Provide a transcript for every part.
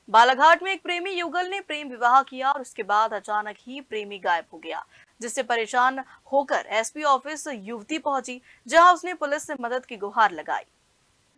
बालाघाट में एक प्रेमी युगल ने प्रेम विवाह किया और उसके बाद अचानक ही प्रेमी गायब हो गया, जिससे परेशान होकर एसपी ऑफिस युवती पहुंची, जहां उसने पुलिस से मदद की गुहार लगाई।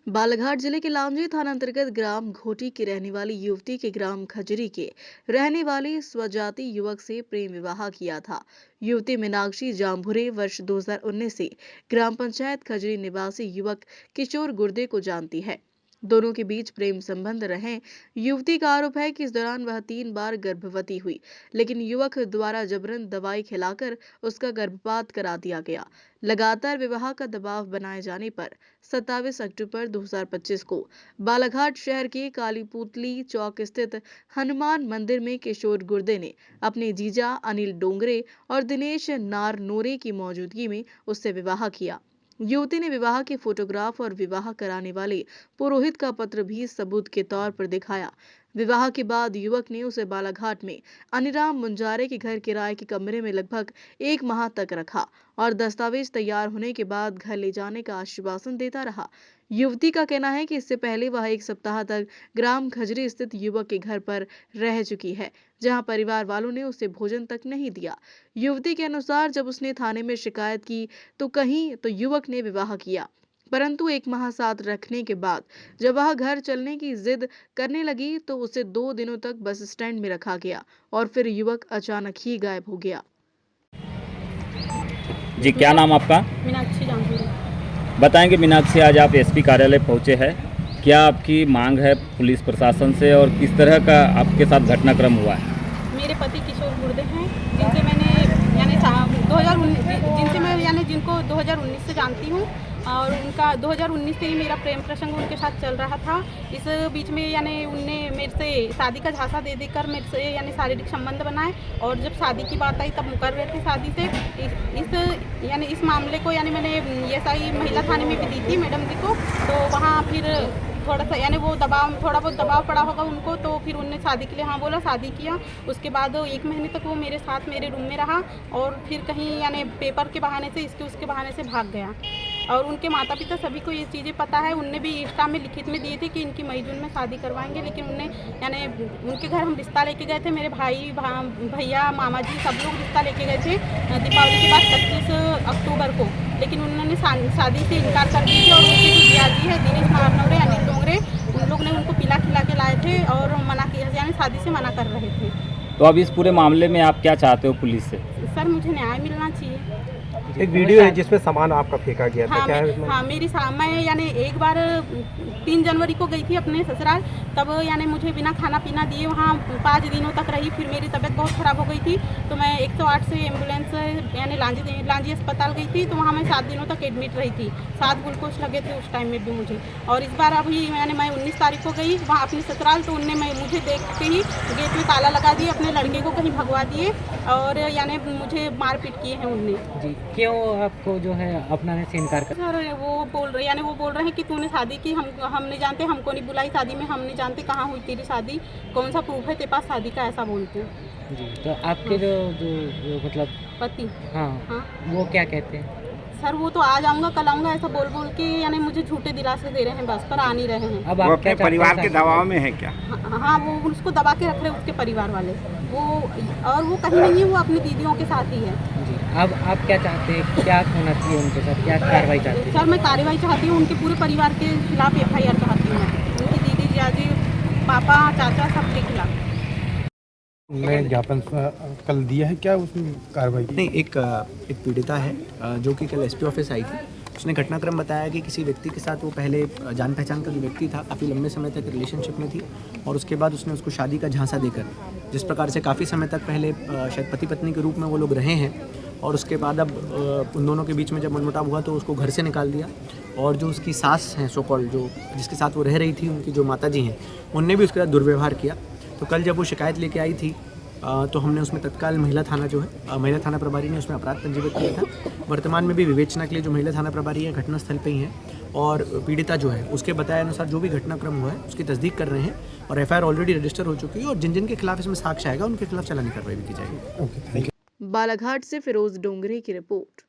बालाघाट जिले के लांजी थाना अंतर्गत ग्राम घोटी की रहने वाली युवती के ग्राम खजरी के रहने वाले स्वजाति युवक से प्रेम विवाह किया था। युवती मीनाक्षी जाम्भुरे वर्ष 2019 से ग्राम पंचायत खजरी निवासी युवक किशोर गुर्दे को जानती है। दोनों के बीच प्रेम संबंध रहे। युवती का आरोप है कि इस दौरान वह 3 बार गर्भवती हुई, लेकिन युवक द्वारा जबरन दवाई खिलाकर उसका गर्भपात करा दिया गया। लगातार विवाह का दबाव बनाए जाने पर 27 अक्टूबर 2025 को बालाघाट शहर के कालीपुतली चौक स्थित हनुमान मंदिर में किशोर गुर्दे ने अपने जीजा अनिल डोंगरे और दिनेश नारनोरे की मौजूदगी में उससे विवाह किया। युवती ने विवाह के फोटोग्राफ और विवाह कराने वाले पुरोहित का पत्र भी सबूत के तौर पर दिखाया। विवाह के बाद युवक ने उसे बालाघाट में अनिराम मुंजारे के घर किराए के कमरे में लगभग 1 माह तक रखा और दस्तावेज तैयार होने के बाद घर ले जाने का आश्वासन देता रहा। युवती का कहना है कि इससे पहले वह 1 सप्ताह तक ग्राम खजरी स्थित युवक के घर पर रह चुकी है, जहां परिवार वालों ने उसे भोजन तक नहीं दिया। युवती के अनुसार जब उसने थाने में शिकायत की तो कहीं तो युवक ने विवाह किया, परंतु 1 माह साथ रखने के बाद जब वह घर चलने की जिद करने लगी तो उसे 2 दिनों तक बस स्टैंड में रखा गया और फिर युवक अचानक ही गायब हो गया। जी, क्या नाम आपका? मीनाक्षी जाम्भुरे। बताएंगे मीनाक्षी, आज आप एसपी कार्यालय पहुंचे हैं, क्या आपकी मांग है पुलिस प्रशासन से और किस तरह का आपके साथ घटनाक्रम हुआ है? मेरे पति किशोर गुर्दे हैं, जिनसे मैंने यानी 2019 जिनसे मैं यानी जिनको 2019 से जानती हूँ और उनका 2019 से ही मेरा प्रेम प्रसंग उनके साथ चल रहा था। इस बीच में यानी उनने मेरे से शादी का झांसा दे देकर मेरे से यानी शारीरिक संबंध बनाए और जब शादी की बात आई तब मुकर रहे थे शादी से। इस मामले को यानी मैंने एसआई महिला थाने में भी दी थी मैडम जी को, तो वहाँ फिर थोड़ा सा यानी थोड़ा बहुत दबाव पड़ा होगा उनको, तो फिर उनने शादी के लिए हाँ बोला, शादी किया। उसके बाद 1 महीने तक वो मेरे साथ मेरे रूम में रहा और फिर कहीं यानी पेपर के बहाने से इसके उसके बहाने से भाग गया। और उनके माता पिता सभी को ये चीज़ें पता है, उनने भी इंस्टा में लिखित में दिए थे कि इनकी मई जून में शादी करवाएंगे, लेकिन उनने यानी उनके घर हम रिश्ता लेके गए थे, मेरे भाई भैया मामा जी सब लोग रिश्ता लेके गए थे दीपावली के बाद 25 अक्टूबर को, लेकिन उन्होंने शादी से इनकार कर दी थी। और उनके जो जियाजी है दिनेश नारनौरे अनिल डोंगरे, उन लोग ने उनको पिला खिला के लाए थे और मना किया, यानी शादी से मना कर रहे थे। तो अब इस पूरे मामले में आप क्या चाहते हो पुलिस से? सर मुझे न्याय मिलना चाहिए। एक वीडियो है जिसमें सामान आपका फेंका गया था, हाँ, क्या है उसमें? हाँ, मैं यानी एक बार 3 जनवरी को गई थी अपने ससुराल, तब यानी मुझे बिना खाना पीना दिए वहाँ 5 दिनों तक रही। फिर मेरी तबीयत बहुत ख़राब हो गई थी, तो मैं 108 से एम्बुलेंस यानी लांजी अस्पताल गई थी, तो वहाँ मैं 7 दिनों तक एडमिट रही थी। 7 ग्लूकोज लगे थे उस टाइम में भी मुझे। और इस बार अभी यानी मैं 19 तारीख को गई वहाँ अपने ससुराल, तो उनने मुझे देख के ही गेट में ताला लगा दिए, अपने लड़के को कहीं भगवा दिए और यानी मुझे मारपीट किए हैं उनने। जी, क्यों आपको जो है अपनाने से इनकार कर? सर वो बोल रहे हैं कि तूने शादी की, हम नहीं जानते, हमको नहीं बुलाई शादी में, हम नहीं जानते कहाँ हुई तेरी शादी, कौन सा प्रूफ है तेरे पास शादी का, ऐसा बोलते हैं। जी, तो आपके जो मतलब पति हाँ, वो क्या कहते हैं? सर वो तो आ जाऊंगा कल आऊंगा ऐसा बोल के यानी मुझे झूठे दिलासे दे रहे हैं, बस पर आ नहीं रहे हैं। अब वो आप अपने क्या परिवार के दबाव में है क्या? हाँ, वो उसको दबा के रख रहे हैं उसके परिवार वाले, वो और वो कहीं नहीं है, वो अपनी दीदियों के साथ ही है। जी, अब आप क्या चाहते हैं, क्या होना चाहिए उनके साथ, क्या कार्रवाई चाहते हैं? सर मैं कार्रवाई चाहती हूँ, उनके पूरे परिवार के खिलाफ FIR चाहती हूँ, उनकी दीदी जियाजी पापा चाचा सबके खिलाफ। मैं ज्ञापन कल दिया है, क्या उसमें कार्रवाई? नहीं, एक पीड़िता है जो कि कल एसपी ऑफिस आई थी। उसने घटनाक्रम बताया कि किसी व्यक्ति के साथ वो पहले जान पहचान का जो व्यक्ति था, काफ़ी लंबे समय तक रिलेशनशिप में थी और उसके बाद उसने उसको शादी का झांसा देकर, जिस प्रकार से काफ़ी समय तक पहले शायद पति पत्नी के रूप में वो लोग रहे हैं, और उसके बाद अब उन दोनों के बीच में जब मनमुटाव हुआ तो उसको घर से निकाल दिया। और जो उसकी सास हैं सो कॉल्ड, जो जिसके साथ वो रह रही थी, उनकी जो माता जी हैं, उनने भी उसके साथ दुर्व्यवहार किया। तो कल जब वो शिकायत लेके आई थी तो हमने उसमें तत्काल महिला थाना जो है महिला थाना प्रभारी ने उसमें अपराध पंजीबद्ध किया था। वर्तमान में भी विवेचना के लिए जो महिला थाना प्रभारी है घटनास्थल पे ही हैं और पीड़िता जो है उसके बताए अनुसार जो भी घटनाक्रम हुआ है उसकी तस्दीक कर रहे हैं और FIR ऑलरेडी रजिस्टर हो चुकी है और जिन जिन के खिलाफ इसमें साक्ष्य आएगा उनके खिलाफ चालानी कार्रवाई भी की जाएगी। Okay, thank you. बालाघाट से फिरोज डोंगरे की रिपोर्ट।